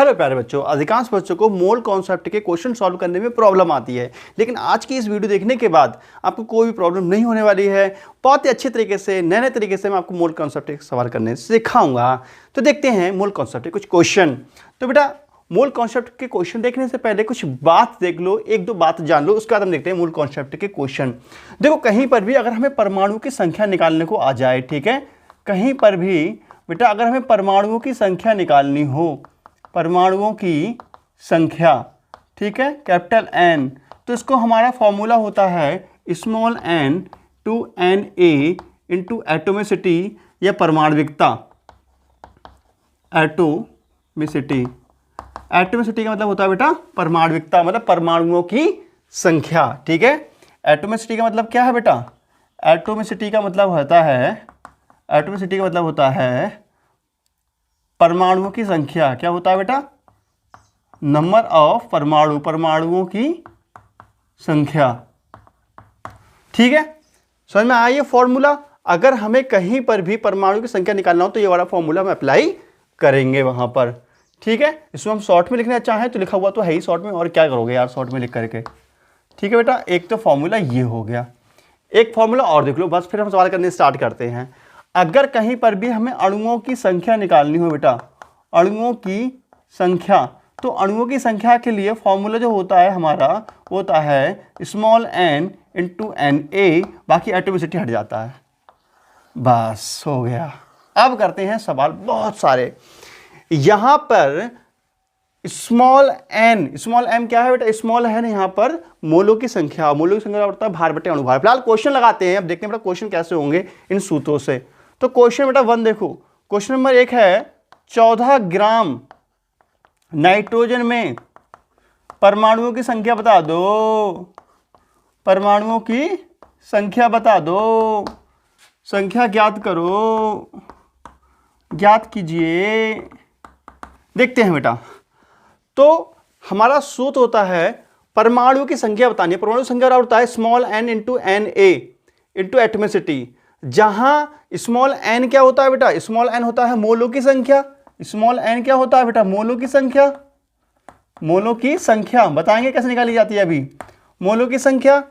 Hello प्यारे बच्चों, अधिकांश बच्चों को मोल कॉन्सेप्ट के क्वेश्चन सॉल्व करने में प्रॉब्लम आती है, लेकिन आज की इस वीडियो देखने के बाद आपको कोई भी प्रॉब्लम नहीं होने वाली है। बहुत ही अच्छे तरीके से, नए तरीके से मैं आपको मोल कॉन्सेप्ट के सवाल करने सिखाऊंगा। तो देखते हैं मोल कॉन्सेप्ट के कुछ क्वेश्चन। तो बेटा, मोल कॉन्सेप्ट के क्वेश्चन देखने से पहले कुछ बात देख लो, एक दो बात जान लो, उसके बाद हम देखते हैं मूल कॉन्सेप्ट के क्वेश्चन। देखो, कहीं पर भी अगर हमें परमाणु की संख्या निकालने को आ जाए, ठीक है, कहीं पर भी बेटा अगर हमें परमाणुओं की संख्या निकालनी हो, परमाणुओं की संख्या, ठीक है, कैपिटल एन, तो इसको हमारा फॉर्मूला होता है small N to N A into atomicity या परमाणविकता। एटोमिसिटी, एटोमिसिटी का मतलब होता है बेटा परमाणविकता, मतलब परमाणुओं की संख्या, ठीक है। एटोमिसिटी का मतलब क्या है बेटा? एटोमिसिटी का मतलब होता है, एटोमिसिटी का मतलब होता है परमाणुओं की संख्या। क्या होता है बेटा? नंबर ऑफ परमाणु, परमाणुओं की संख्या, ठीक है। समझ में आया ये फॉर्मूला? अगर हमें कहीं पर भी परमाणु की संख्या निकालना हो तो ये वाला फॉर्मूला हम अप्लाई करेंगे वहां पर, ठीक है। इसमें हम शॉर्ट में लिखना चाहें तो लिखा हुआ तो है ही शॉर्ट में, और क्या करोगे यार शॉर्ट में लिख करके, ठीक है बेटा। एक तो फॉर्मूला ये हो गया, एक फॉर्मूला और देख लो, बस फिर हम सवाल करने स्टार्ट करते हैं। अगर कहीं पर भी हमें अणुओं की संख्या निकालनी हो बेटा, अणुओं की संख्या, तो अणुओं की संख्या के लिए फॉर्मूला जो होता है हमारा होता है small N into N A, बाकी एटोमिसिटी हट जाता है। बस हो गया। अब करते हैं सवाल बहुत सारे। यहां पर स्मॉल एन, स्मॉल एम क्या है बेटा? स्मॉल एन यहाँ पर मोलों की संख्या, मोलों की संख्या होता है भार बटे अणुभार। फिलहाल क्वेश्चन लगाते हैं, अब देखते हैं बेटा क्वेश्चन कैसे होंगे इन सूत्रों से। तो क्वेश्चन बेटा 1 देखो, क्वेश्चन नंबर 1 है 14 ग्राम नाइट्रोजन में परमाणुओं की संख्या बता दो। परमाणुओं की संख्या बता दो, संख्या ज्ञात करो, ज्ञात कीजिए। देखते हैं बेटा, तो हमारा सूत्र होता है परमाणु की संख्या बतानी है। परमाणु की संख्या होता है small N into N A into atomicity, जहां स्मॉल एन क्या होता है बेटा? स्मॉल एन होता है मोलों की संख्या। स्मॉल एन क्या होता है बेटा? मोलों की संख्या। मोलों की संख्या बताएंगे कैसे निकाली जाती है अभी, मोलों की संख्या,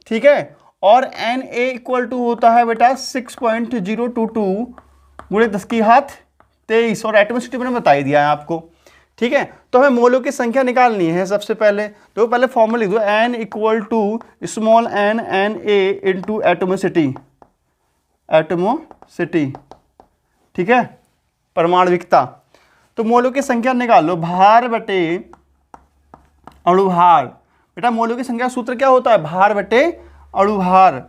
ठीक है। और एन ए इक्वल टू होता है बेटा 6.022 गुणे 10⁻23, और एटोमिसिटी मैंने बता ही दिया है आपको, ठीक है। तो हमें मोलों की संख्या निकालनी है सबसे पहले, तो पहले फॉर्मूला लिख दो, N equal to small N N A into atomicity, atomicity, ठीक है, परमाणविकता। तो मोलों की संख्या निकाल लो, भार बटे अणुभार। बेटा मोलों की संख्या सूत्र क्या होता है? भार बटे अणुभार।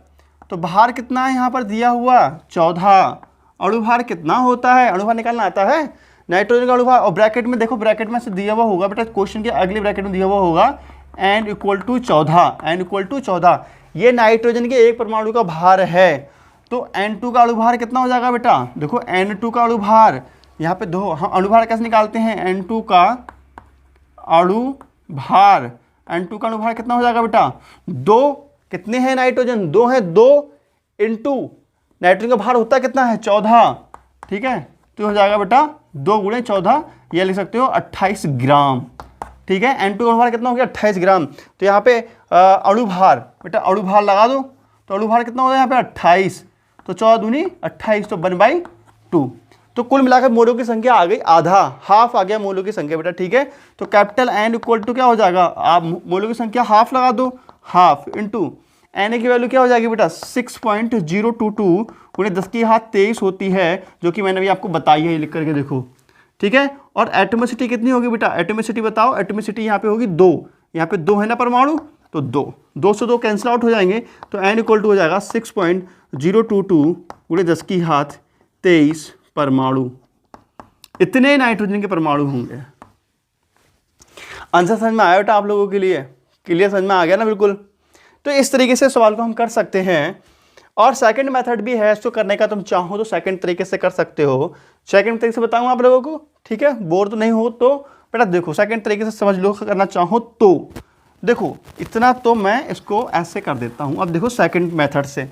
तो भार कितना है यहाँ पर दिया हुआ? 14। अणुभार कितना होता है? अणुभार निकालना आता है, नाइट्रोजन का अणुभार। और ब्रैकेट में देखो, ब्रैकेट में से दिया हुआ होगा बेटा, क्वेश्चन के अगले ब्रैकेट में दिया हुआ होगा N equal to 14, N equal to 14। ये नाइट्रोजन के एक परमाणु का भार है, तो N2 का अणुभार कितना हो जाएगा बेटा? देखो N2 का अणुभार, यहाँ पे दो, हम अणुभार कैसे निकालते हैं? N2 का अणुभार, N2 का अणुभार कितना हो जाएगा बेटा? 2। कितने हैं नाइट्रोजन? 2 है, 2 इंटू नाइट्रोजन का भार होता है कितना है? 14, ठीक है। तो हो जाएगा बेटा 2 गुणे 14, ये लिख सकते हो 28 ग्राम, ठीक है। N2 का अणुभार कितना हो गया? 28 ग्राम। तो यहाँ पे अणुभार, बेटा अणुभार लगा दो, तो अणुभार कितना हो गया यहाँ पे? 28, तो 14 दूनी 28, तो 1/2। तो कुल मिलाकर मोलों की संख्या आ गई आधा, हाफ आ गया मोलों की संख्या बेटा, ठीक है। तो कैपिटल एन इक्वल टू क्या हो जाएगा? आप मोलों की संख्या हाफ लगा दो, हाफ इंटू एन की वैल्यू क्या हो जाएगी बेटा? 6.022 गुणे 10⁻23 होती है, जो कि मैंने अभी आपको बताई है, लिख करके देखो, ठीक है। और एटोमिसिटी कितनी होगी बेटा? एटोमिसिटी बताओ। एटोमिसिटी यहाँ पे होगी 2, यहाँ पे 2 है ना परमाणु, तो 2 से 2 कैंसिल आउट हो जाएंगे, तो एन इक्वल टू हो जाएगा 6.022 गुणे 10⁻23 परमाणु। इतने नाइट्रोजन के परमाणु होंगे। आंसर समझ में आया बेटा आप लोगों के लिए? क्लियर, समझ में आ गया ना? बिल्कुल। तो इस तरीके से सवाल को हम कर सकते हैं। और सेकंड मेथड भी है इसको करने का, तुम चाहो तो सेकंड तरीके से कर सकते हो। सेकंड तरीके से बताऊं आप लोगों को, ठीक है, बोर तो नहीं हो तो बेटा देखो सेकंड तरीके से समझ लो, करना चाहो तो। देखो इतना तो मैं इसको ऐसे कर देता हूं। अब देखो सेकंड मेथड से,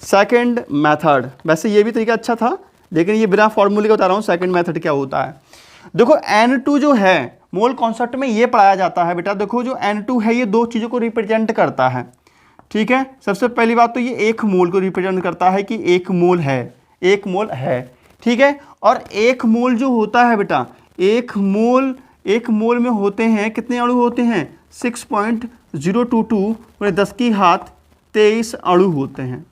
सेकंड मेथड, वैसे ये भी तरीका अच्छा था, लेकिन ये बिना फॉर्मूले का बता रहा हूँ सेकंड मेथड क्या होता है। देखो N2 जो है मोल कॉन्सेप्ट में ये पढ़ाया जाता है बेटा। देखो जो N2 है ये दो चीज़ों को रिप्रेजेंट करता है, ठीक है। सबसे पहली बात तो ये एक मोल को रिप्रेजेंट करता है कि एक मोल है, एक मोल है, ठीक है। और एक मोल जो होता है बेटा, एक मोल में होते हैं कितने अणु होते हैं? 6.022 10 की घात 23 अणु होते हैं।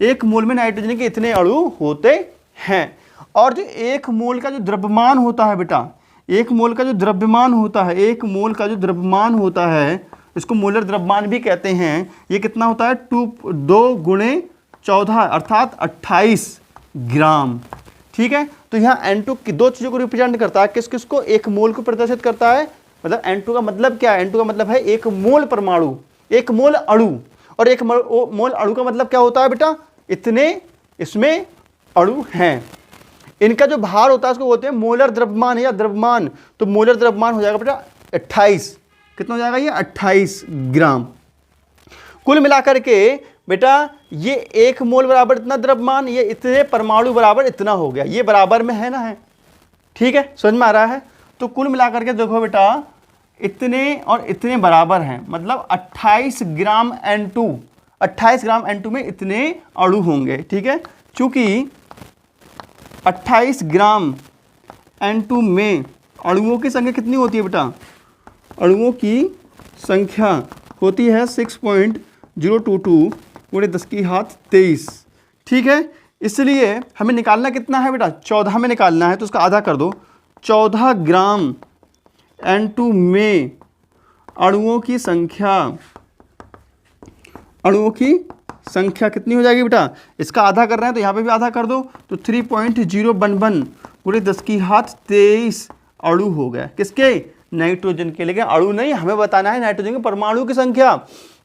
एक मोल में नाइट्रोजन के इतने अणु होते हैं। और जो एक मोल का जो द्रव्यमान होता है बेटा, एक मोल का जो द्रव्यमान होता है, एक मोल का जो द्रव्यमान होता है, इसको मोलर द्रव्यमान भी कहते हैं। ये कितना होता है? 2 गुणे 14 अर्थात 28 ग्राम, ठीक है। तो यहाँ N2 की दो चीज़ों को रिप्रेजेंट करता है, किस किस को? एक मोल को प्रदर्शित करता है। मतलब N2 का मतलब क्या है? N2 का मतलब है एक मोल परमाणु, एक मोल अणु। और एक मोल अणु का मतलब क्या होता है बेटा? इतने इसमें अणु हैं। इनका जो भार होता है उसको बोलते हैं मोलर द्रव्यमान या द्रव्यमान। तो मोलर द्रव्यमान हो जाएगा बेटा 28। कितना हो जाएगा ये? 28 ग्राम। कुल मिलाकर के बेटा ये एक मोल बराबर इतना द्रव्यमान, ये इतने परमाणु बराबर इतना हो गया। ये बराबर में है ना, है, ठीक है, समझ में आ रहा है। तो कुल मिलाकर के देखो बेटा इतने और इतने बराबर हैं, मतलब 28 ग्राम N2, 28 ग्राम N2 में इतने अणु होंगे, ठीक है। चूंकि 28 ग्राम N2 में अणुओं की संख्या कितनी होती है बेटा? अणुओं की संख्या होती है 6.022 गुणे 10 की घात 23, ठीक है। इसलिए हमें निकालना कितना है बेटा? 14 में निकालना है, तो उसका आधा कर दो। 14 ग्राम N2 में अणुओं की संख्या कितनी हो जाएगी बेटा? इसका आधा कर रहे हैं तो यहाँ पे भी आधा कर दो, तो 3.011 गुणे 10 की घात 23 अणु हो गया। किसके? नाइट्रोजन के। लेकिन अणु नहीं, हमें बताना है नाइट्रोजन के परमाणु की संख्या।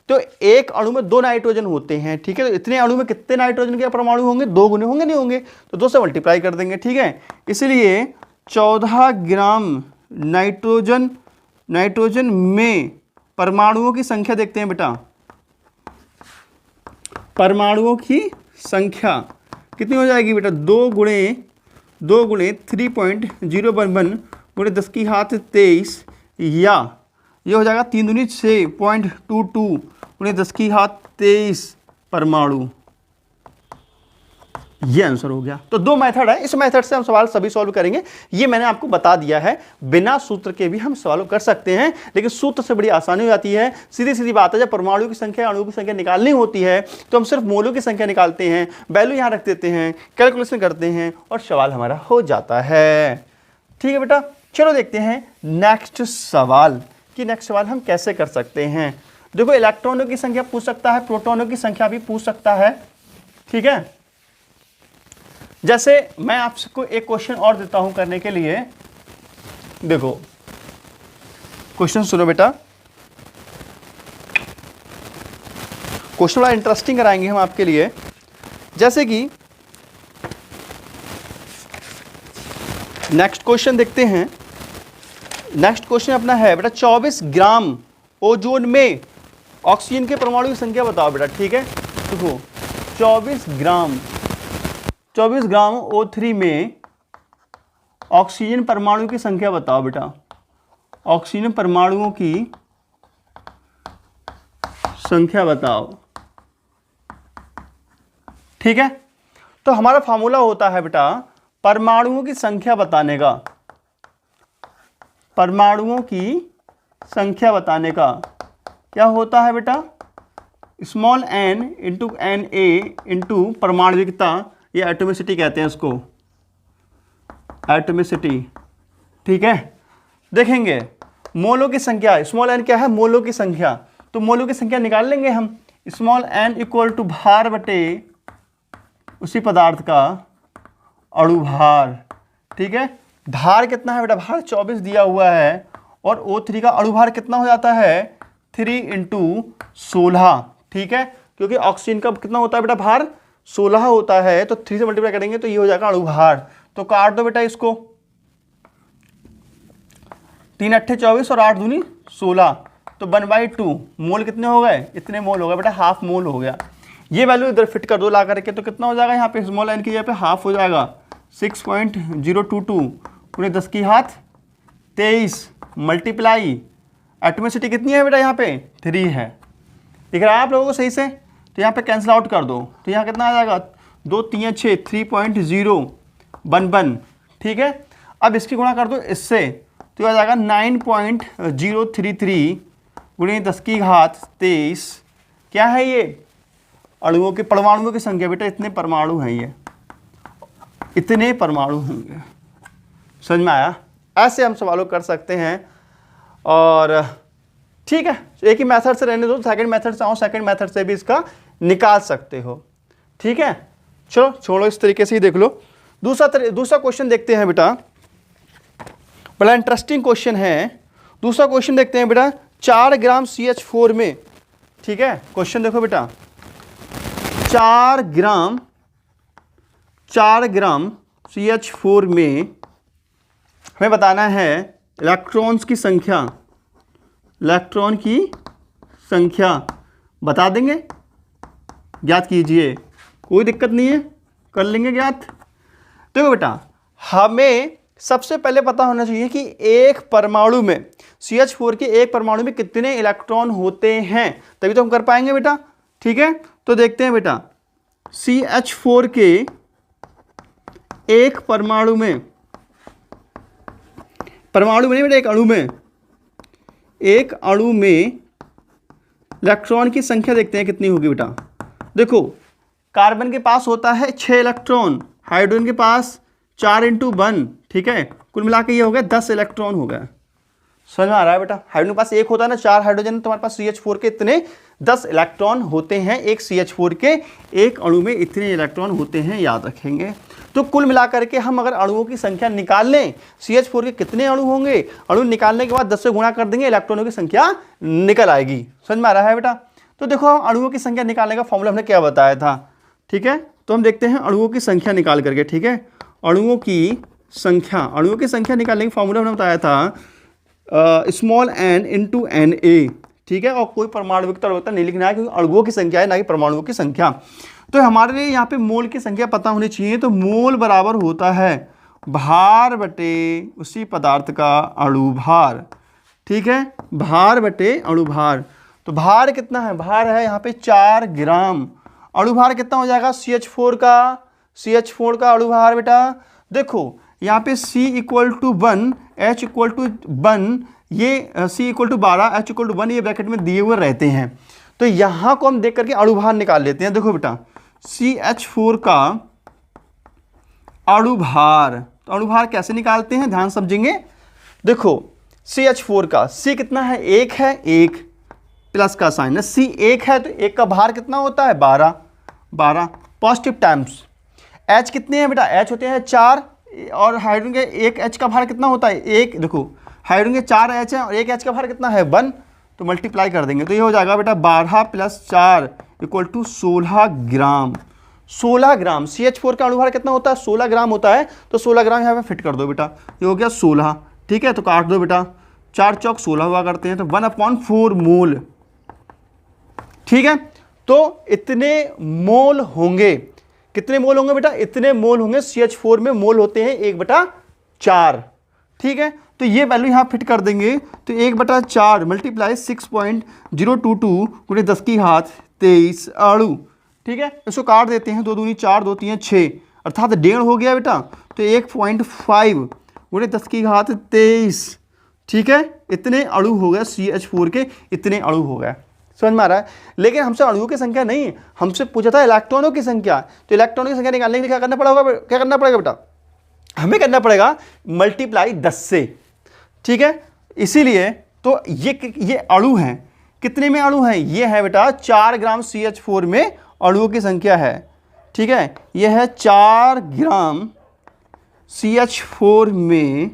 तो एक अणु में 2 नाइट्रोजन होते हैं, ठीक है। तो इतने अणु में कितने नाइट्रोजन के परमाणु होंगे? 2 गुने होंगे, नहीं होंगे? तो 2 से मल्टीप्लाई कर देंगे, ठीक है। इसलिए 14 ग्राम नाइट्रोजन में परमाणुओं की संख्या देखते हैं बेटा। परमाणुओं की संख्या कितनी हो जाएगी बेटा? 2 गुणे 3.011 गुणे 10 की घात 23, या ये हो जाएगा 3 दूनी 6.22 गुणे 10 की घात 23 परमाणु। ये आंसर हो गया। तो 2 मेथड है, इस मेथड से हम सवाल सभी सॉल्व करेंगे। ये मैंने आपको बता दिया है, बिना सूत्र के भी हम सवाल कर सकते हैं, लेकिन सूत्र से बड़ी आसानी हो जाती है। सीधी सीधी बात है, जब परमाणु की संख्या अणुओं की संख्या निकालनी होती है तो हम सिर्फ मोलों की संख्या निकालते हैं, वैल्यू यहाँ रख देते हैं, कैलकुलेशन करते हैं और सवाल हमारा हो जाता है, ठीक है बेटा। चलो देखते हैं नेक्स्ट सवाल कि नेक्स्ट सवाल हम कैसे कर सकते हैं। देखो इलेक्ट्रॉनों की संख्या पूछ सकता है, प्रोटॉनों की संख्या भी पूछ सकता है, ठीक है। जैसे मैं आपको एक क्वेश्चन और देता हूं करने के लिए। देखो क्वेश्चन सुनो बेटा, क्वेश्चन बड़ा इंटरेस्टिंग कराएंगे हम आपके लिए। जैसे कि नेक्स्ट क्वेश्चन देखते हैं। नेक्स्ट क्वेश्चन अपना है बेटा 24 ग्राम ओजोन में ऑक्सीजन के परमाणु की संख्या बताओ बेटा, ठीक है। देखो 24 ग्राम O3 में ऑक्सीजन परमाणु की संख्या बताओ बेटा। ऑक्सीजन परमाणुओं की संख्या बताओ, ठीक है। तो हमारा फार्मूला होता है बेटा परमाणुओं की संख्या बताने का। परमाणुओं की संख्या बताने का क्या होता है बेटा? Small n into Na into परमाणुविकता, ये एटोमिसिटी कहते हैं इसको, एटोमिसिटी, ठीक है। देखेंगे मोलों की संख्या, स्मॉल n क्या है? मोलों की संख्या। तो मोलों की संख्या निकाल लेंगे हम। स्मॉल n इक्वल टू भार बटे उसी पदार्थ का अणु भार, ठीक है। भार कितना है बेटा? भार 24 दिया हुआ है और O3 का अणु भार कितना हो जाता है? 3 इंटू 16, ठीक है। क्योंकि ऑक्सीजन का कितना होता है बेटा? भार 16 होता है, तो 3 से मल्टीप्लाई करेंगे तो ये हो जाएगा अणु भार। तो काट दो बेटा इसको, 3 अट्ठे 24 और 8 दूनी 16, तो 1/2 मोल कितने हो गए? इतने मोल हो गए बेटा, हाफ मोल हो गया। ये वैल्यू इधर फिट कर दो ला करके, तो कितना हो जाएगा यहाँ पे? स्मॉल n की जगह पे हाफ हो जाएगा, 6.022 गुणे 10 की घात 23 मल्टीप्लाई एटॉमिसिटी कितनी है बेटा यहाँ पे 3 है। दिख रहा है आप लोगों को सही से? तो यहाँ पे कैंसिल आउट कर दो तो यहाँ कितना आ जाएगा 2 3 6 3.011। ठीक है, अब इसकी गुणा कर दो इससे तो आ जाएगा 9.033 गुणे 10 की घात 23। क्या है ये? अणुओं के परमाणुओं की संख्या बेटा, इतने परमाणु हैं, ये इतने परमाणु होंगे। समझ में आया? ऐसे हम सवालों कर सकते हैं। और ठीक है, एक ही मेथड से रहने दो, सेकंड मेथड से आओ, सेकंड मेथड से भी इसका निकाल सकते हो। ठीक है, चलो छोड़ो, इस तरीके से ही देख लो। दूसरा क्वेश्चन देखते हैं बेटा, बड़ा इंटरेस्टिंग क्वेश्चन है। दूसरा क्वेश्चन देखते हैं बेटा, 4 ग्राम CH4 में, ठीक है, क्वेश्चन देखो बेटा, 4 ग्राम CH4 में हमें बताना है इलेक्ट्रॉन की संख्या बता देंगे, ज्ञात कीजिए, कोई दिक्कत नहीं है, कर लेंगे ज्ञात। देखो बेटा, हमें सबसे पहले पता होना चाहिए कि एक परमाणु में CH4 के एक परमाणु में कितने इलेक्ट्रॉन होते हैं, तभी तो हम कर पाएंगे बेटा। ठीक है, तो देखते हैं बेटा, CH4 के एक परमाणु में बेटा, एक अणु में इलेक्ट्रॉन की संख्या देखते हैं कितनी होगी बेटा। देखो, कार्बन के पास होता है 6 इलेक्ट्रॉन, हाइड्रोजन के पास 4 × 1, ठीक है, कुल मिला के ये हो गया 10 इलेक्ट्रॉन हो गया। समझ में आ रहा है बेटा? हाइड्रोजन के पास एक होता है ना, 4 हाइड्रोजन, तुम्हारे पास CH4 के इतने 10 इलेक्ट्रॉन होते हैं। एक CH4 के एक अणु में इतने इलेक्ट्रॉन होते हैं, याद रखेंगे। तो कुल मिलाकर के हम अगर अणुओं की संख्या निकाल लें, CH4 के कितने अणु होंगे, अणु निकालने के बाद 10 से गुणा कर देंगे, इलेक्ट्रॉनों की संख्या निकल आएगी। समझ में आ रहा है बेटा? तो देखो, अणुओं की संख्या निकालने का फॉर्मूला हमने क्या बताया था। ठीक है, तो हम देखते हैं अणुओं की संख्या निकाल करके। ठीक है, अणुओं की संख्या निकालने का फॉर्मूला हमने बताया था स्मॉल n × Na। ठीक है, और कोई परमाणु नहीं लिखना है, क्योंकि अणुओं की संख्या है, ना कि परमाणुओं की संख्या। तो हमारे लिए यहाँ पे मोल की संख्या पता होनी चाहिए। तो मोल बराबर होता है भार बटे उसी पदार्थ का अणु भार। ठीक है, भार बटे अणु भार। तो भार कितना है? भार है यहाँ पे 4 ग्राम। अणु भार कितना हो जाएगा CH4 का अणु भार बेटा? देखो, यहाँ पे C = 1, H = 1, ये C = 12, H = 1, ये ब्रैकेट में दिए हुए रहते हैं। तो यहाँ को हम देख करके अणु भार निकाल लेते हैं। देखो बेटा, CH4 का अणु भार, तो अणु भार कैसे निकालते हैं, ध्यान समझेंगे। देखो, CH4 का C कितना है? 1 है, 1 प्लस का साइन है, C 1 है, तो 1 का भार कितना होता है? 12 पॉजिटिव टाइम्स। H कितने हैं बेटा? H होते हैं 4, और हाइड्रोजन के एक H का भार कितना होता है? 1। देखो, हाइड्रोजन के 4 H हैं और एक H का भार कितना है? 1। तो मल्टीप्लाई कर देंगे तो ये हो जाएगा बेटा 12 + 4 = 16 ग्राम। 16 ग्राम। CH4 का अणुभार कितना होता है? 16 ग्राम होता है। तो 16 ग्राम यहाँ पे फिट कर दो बेटा, ये हो गया 16। ठीक है, तो काट दो बेटा, 4 चौक 16 हुआ करते हैं, तो 1/4 मोल। ठीक है, तो इतने मोल होंगे। कितने मोल होंगे बेटा? इतने मोल होंगे। CH4 में मोल होते हैं 1/4। ठीक है, तो ये वैल्यू यहाँ फिट कर देंगे, तो 1/4 × 6.022 × 10 की घात 23 अणु। ठीक है, इसको काट देते हैं, 2 दूनी 4, 2 3 6, अर्थात 1.5 हो गया बेटा। तो 1.5 × 10 की घात 23। ठीक है, इतने अणु हो गए CH4 के, इतने अणु हो गए। समझ में आ रहा है? लेकिन हमसे अणुओं की संख्या नहीं, हमसे पूछा था इलेक्ट्रॉनों की संख्या। तो इलेक्ट्रॉनों की संख्या निकालने के लिए क्या करना पड़ेगा बेटा? हमें करना पड़ेगा मल्टीप्लाई 10 से। ठीक है, इसीलिए तो ये अणु हैं। कितने में अणु हैं? ये है बेटा 4 ग्राम CH4 में अणुओं की संख्या है। ठीक है, ये है 4 ग्राम CH4 में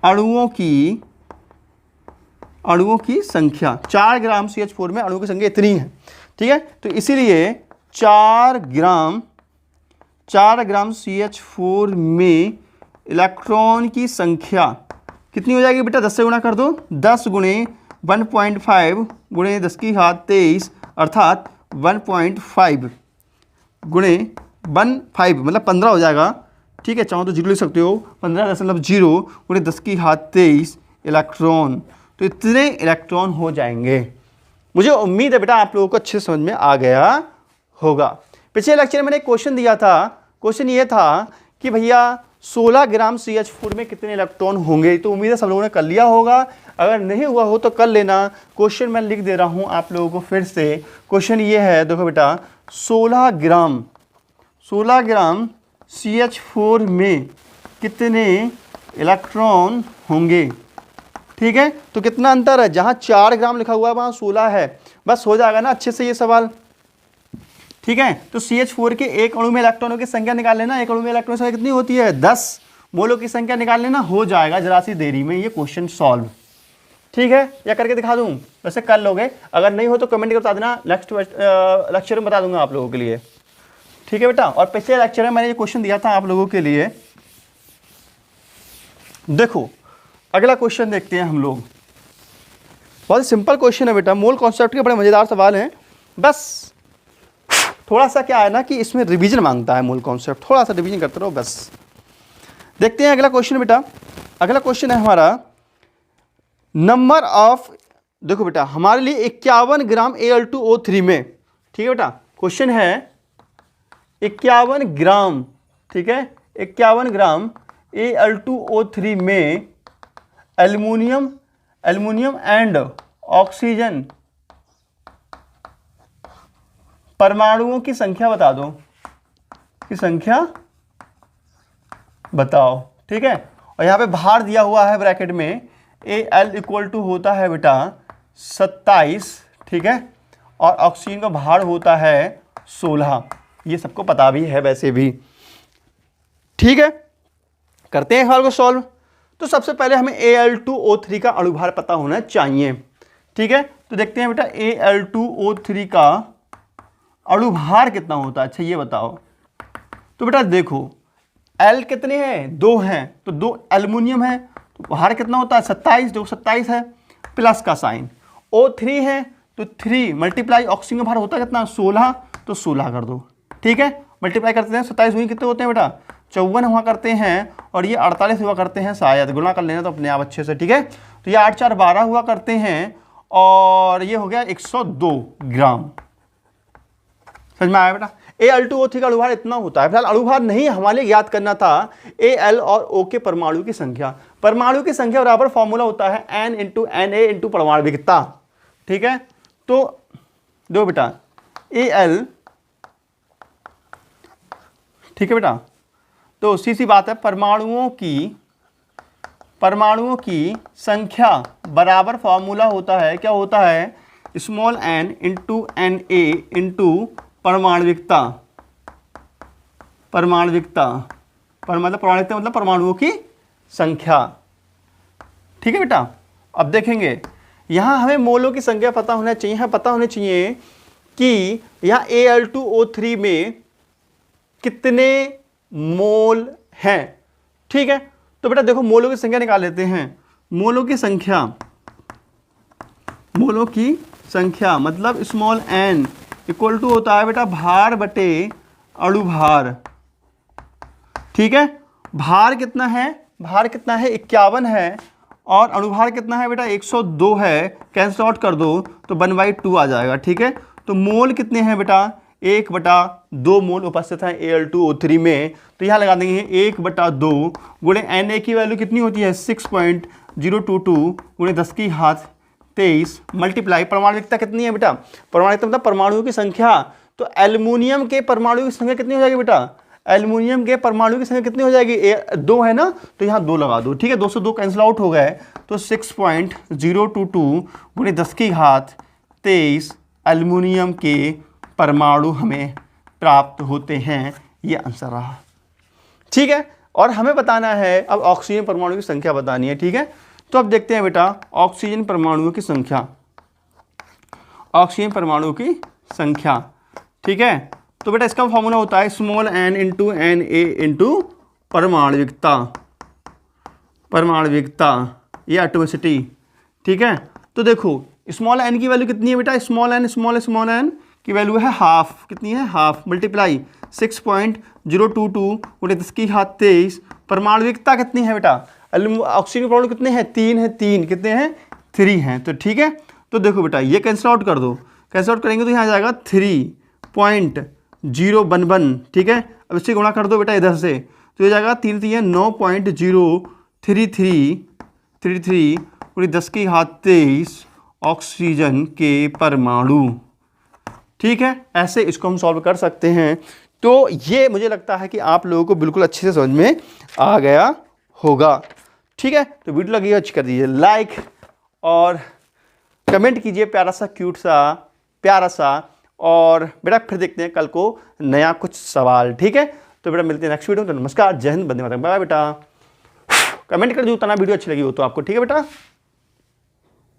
अणुओं की संख्या। 4 ग्राम CH4 में अणुओं की संख्या इतनी है। ठीक है, तो इसीलिए 4 ग्राम CH4 में इलेक्ट्रॉन की संख्या कितनी हो जाएगी बेटा? 10 से गुणा कर दो, 10 × 1.5 × 10 की घात 23, अर्थात 1.5 × 1 5 मतलब 15 हो जाएगा। ठीक है, चाहो तो 0 लिख सकते हो, 15.0 गुणे 10⁻23 इलेक्ट्रॉन, तो इतने इलेक्ट्रॉन हो जाएंगे। मुझे उम्मीद है बेटा आप लोगों को अच्छे समझ में आ गया होगा। पिछले लेक्चर में मैंने एक क्वेश्चन दिया था, क्वेश्चन ये था कि भैया 16 ग्राम CH4 में कितने इलेक्ट्रॉन होंगे, तो उम्मीद है सब लोगों ने कर लिया होगा। अगर नहीं हुआ हो तो कर लेना। क्वेश्चन मैं लिख दे रहा हूं आप लोगों को फिर से। क्वेश्चन ये है, देखो बेटा 16 ग्राम CH4 में कितने इलेक्ट्रॉन होंगे, ठीक है। तो कितना अंतर है, जहां 4 ग्राम लिखा हुआ है वहां 16 है, बस हो जाएगा ना अच्छे से ये सवाल, ठीक है। तो CH4 के एक अणु में इलेक्ट्रॉनों की संख्या निकाल लेना, एक अणु में इलेक्ट्रॉनों की संख्या कितनी होती है 10, मोलों की संख्या निकाल लेना, हो जाएगा जरा सी देरी में ये क्वेश्चन सॉल्व, ठीक है। या करके दिखा दूं, वैसे कर लोगे, अगर नहीं हो तो कमेंट कर बता देना, नेक्स्ट लेक्चर में बता दूंगा आप लोगों के लिए, ठीक है बेटा। और पिछले लेक्चर में मैंने ये क्वेश्चन दिया था आप लोगों के लिए। देखो अगला क्वेश्चन देखते हैं हम लोग, बहुत सिंपल क्वेश्चन है बेटा, मोल कॉन्सेप्ट के बड़े मजेदार सवाल हैं, बस थोड़ा सा क्या है ना कि इसमें रिवीजन मांगता है मोल कॉन्सेप्ट, थोड़ा सा रिवीजन करते रहो बस। देखते हैं अगला क्वेश्चन बेटा। अगला क्वेश्चन है हमारा नंबर ऑफ, देखो बेटा हमारे लिए 51 ग्राम Al2O3 में, ठीक है बेटा, क्वेश्चन है 51 ग्राम, ठीक है, 51 ग्राम Al2O3 में एल्युमिनियम एंड ऑक्सीजन परमाणुओं की संख्या बता दो, की संख्या बताओ, ठीक है। और यहाँ पे भार दिया हुआ है ब्रैकेट में, Al इक्वल टू होता है बेटा 27, ठीक है, और ऑक्सीजन का भार होता है 16, ये सबको पता भी है वैसे भी, ठीक है। करते हैं सवाल को सॉल्व। तो सबसे पहले हमें Al2O3 का अणुभार पता होना चाहिए, ठीक है। तो देखते हैं बेटा Al2O3 का अणुभार कितना होता है, अच्छा ये बताओ। तो बेटा देखो L कितने हैं, 2 हैं, तो 2 एल्युमिनियम है, तो भार कितना होता है 27, जो 27 है, प्लस का साइन, O3 है तो 3 मल्टीप्लाई ऑक्सीजन का भार होता है कितना 16, तो 16 कर दो, ठीक है। मल्टीप्लाई करते हैं 27 हुई कितने होते हैं बेटा 54 हुआ करते हैं, और ये 48 हुआ करते हैं, शायद गुणा कर लेना तो अपने आप अच्छे से, ठीक है। तो ये 8 4 12 हुआ करते हैं, और ये हो गया 102 ग्राम, समझ में आया बेटा। Al2O3 का अणुभार इतना होता है। फिलहाल अणुभार नहीं, हमारे याद करना था Al और O के परमाणु की संख्या, परमाणु की संख्या बराबर फॉर्मूला होता है N × Na × परमाणविकता, ठीक है। तो दो बेटा Al, ठीक है बेटा, तो सीधी बात है, परमाणुओं की संख्या बराबर फॉर्मूला होता है, क्या होता है, स्मॉल n × Na × परमाणविकता मतलब परमाणुओं की संख्या, ठीक है बेटा। अब देखेंगे यहां हमें मोलों की संख्या पता होना चाहिए, पता होना चाहिए कि यहां Al2O3 में कितने मोल हैं, ठीक है। तो बेटा देखो मोलों की संख्या निकाल लेते हैं। मोलों की संख्या मतलब स्मॉल n इक्वल टू होता है बेटा भार बटे अणुभार, ठीक है। भार कितना है, 51 है, और अणुभार कितना है बेटा 102 है, कैंसिल आउट कर दो तो 1/2 आ जाएगा, ठीक है। तो मोल कितने हैं बेटा 1/2 मोल उपस्थित है Al2O3 में, तो यहाँ लगा देंगे 1/2 गुणे Na की वैल्यू कितनी होती है 6.022 गुणे 10⁻23 मल्टीप्लाई परमाणुविकता कितनी है बेटा, परमाणुविकता मतलब परमाणुओं की संख्या, तो एल्युमिनियम के परमाणु की संख्या कितनी हो जाएगी बेटा, एल्युमिनियम के परमाणु की संख्या कितनी हो जाएगी 2 है ना, तो यहाँ 2 लगा दो, ठीक है। 2 से 2 कैंसिल आउट हो गए, तो 6.022 गुणे 10⁻23 एल्युमिनियम के परमाणु हमें प्राप्त होते हैं, ये आंसर रहा, ठीक है। और हमें बताना है अब ऑक्सीजन परमाणु की संख्या बतानी है, ठीक है। तो अब देखते हैं बेटा ऑक्सीजन परमाणुओं की संख्या, ठीक है। तो बेटा इसका फॉर्मूला होता है स्मॉल n × Na × परमाणविकता, ये एटॉमिसिटी, ठीक है। तो देखो स्मॉल n की वैल्यू कितनी है बेटा, स्मॉल n की वैल्यू है हाफ, कितनी है हाफ, मल्टीप्लाई 6.022 गुणे 10 की घात 23। परमाणुविकता कितनी है बेटा, ऑक्सीजन के परमाणु कितने हैं, 3 है, 3 कितने हैं 3 हैं। तो ठीक है, तो देखो बेटा ये कैंसिल आउट कर दो, कैंसिल आउट करेंगे तो यहाँ आ जाएगा 3.011, ठीक है। अब इससे गुणा कर दो बेटा इधर से, तो ये जाएगा 3 3 9.033 पूरी 10 की घात 23 ऑक्सीजन के परमाणु, ठीक है। ऐसे इसको हम सॉल्व कर सकते हैं। तो ये मुझे लगता है कि आप लोगों को बिल्कुल अच्छे से समझ में आ गया होगा, ठीक है। तो वीडियो लगी अच्छी कर दीजिए लाइक और कमेंट कीजिए प्यारा सा क्यूट सा प्यारा सा, और बेटा फिर देखते हैं कल को नया कुछ सवाल, ठीक है। तो बेटा मिलते हैं नेक्स्ट वीडियो में। तो नमस्कार, जय हिंद, वंदे मातरम, बाय बेटा। कमेंट कर दो तना वीडियो अच्छी लगी हो तो आपको, ठीक है बेटा।